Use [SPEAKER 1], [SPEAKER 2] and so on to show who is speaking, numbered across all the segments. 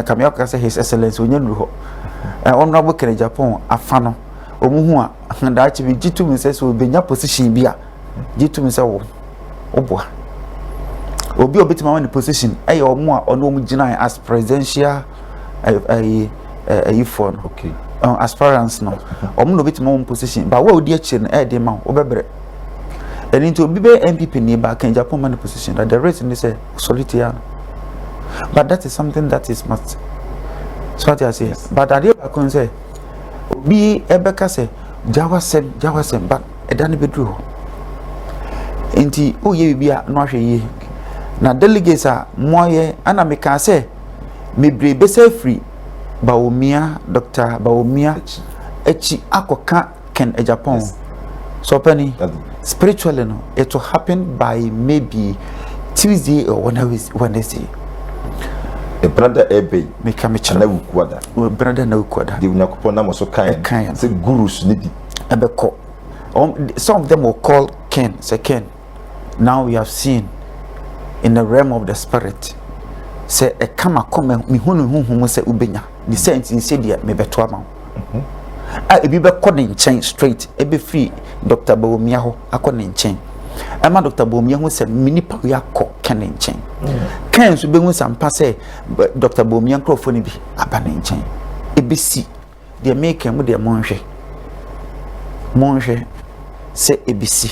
[SPEAKER 1] Kamioka say His Excellency Onyenruho. Honorable Ken Agyapong afano. Omuhu a and actually G2 me say so benya position bia. G2 me say wo oboa. Obi obitima won the position eh omo a ono mu gina as presidential phone.
[SPEAKER 2] Okay.
[SPEAKER 1] Aspirants no. Omo no obitima won position but where odi achi no eh dey ma obebre. And into Bibe MPP nearby Ken Agyapong man position that the reason is a solitary. But that is something that is must. So what I say. Yes. But I did back say be Ebeka say Jawasem but a dani bedru. Inti oh ye be a no ye. Na delegates are moye ana me can say me be say free Bawumia Dr. Bawumia echi akoka Ken Agyapong. Yes. So penny spiritually no it will happen by maybe Tuesday or Wednesday.
[SPEAKER 2] A brother Ebe
[SPEAKER 1] make a mitch na
[SPEAKER 2] wukwada.
[SPEAKER 1] Brother na wukwada.
[SPEAKER 2] The Unyakupo na so kind. Say gurus nidi.
[SPEAKER 1] Ebeko. Some of them will call Ken. Say Ken. Now we have seen in the realm of the spirit. Say a kama come mi hunu say ubenya. The sense in say dia me beto ama. Ebi be call in chain straight. Ebi free Dr. Bawumia ho akọ ne nchen. Ema Dr. Bawumia ho say minipa we akọ Ken nchen. Ken so be hu sampa say Dr. Bawumia nkrofo ni bi aba ne nchen. Ebi si de make mu de monhwe say ebi si.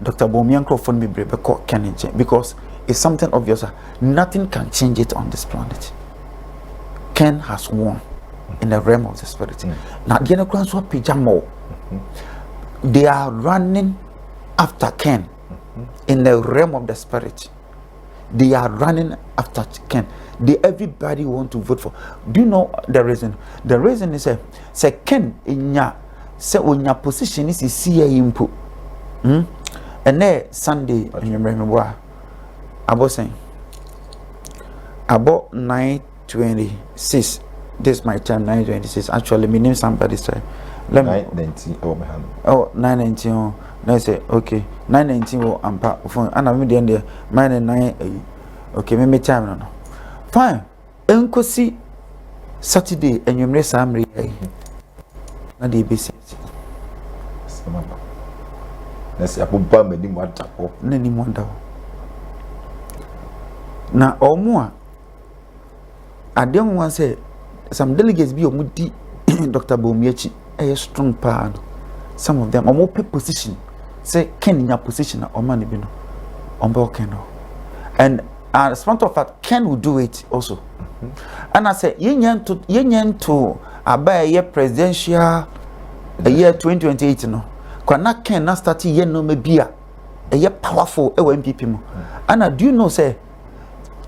[SPEAKER 1] Dr. Bawumia nkrofo ni bi brebe Ken nchen because it's something obvious. Nothing can change it on this planet. Ken has won in the realm of the spirit. Now, the Yanakranso Pijamo, they are running after Ken in the realm of the spirit. They are running after Ken. Everybody want to vote for. Do you know the reason? The reason is say Ken in your position is see input. And there Sunday, you remember, I was saying about 9:26. This is my time, 9:26. Actually, my name somebody's time.
[SPEAKER 2] 9:19. Oh, my hand.
[SPEAKER 1] Oh, 9:19. Oh, I say okay. 9:19. Oh, I'm part of phone. And I'm in there. Mine 9. Okay, me time no. Fine. Enko si Saturday and you may samri. Na di bisi.
[SPEAKER 2] Nasi abuba me ni mwanda ho.
[SPEAKER 1] Na ni mwanda ho. Na omo a dem wan say some delegates be omudi Dr. Bawumia chi strong pa no. Some of them omo pe position say Ken in your position na oman bi no ombo Ken no. And as a matter of fact Ken will do it also. And I say yenyen to abaye presidential year 2028 no. Kwa na Ken na start ye no me bia powerful e MPP mo. And do you know say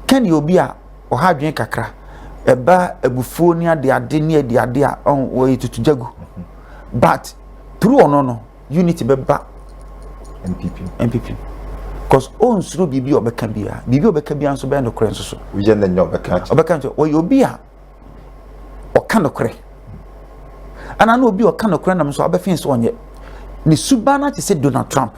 [SPEAKER 1] Ken you be a ohadwen kakra eba ebufuo ni ade a on we tutujagu. But through no unity beba MPP because on suru bibi obeka bia nso be no kore nso so
[SPEAKER 2] we je na nyo obeka
[SPEAKER 1] nso we obi a oka no kore ana no obi oka no kore na nso abefin so onye ni subana ti say Donald Trump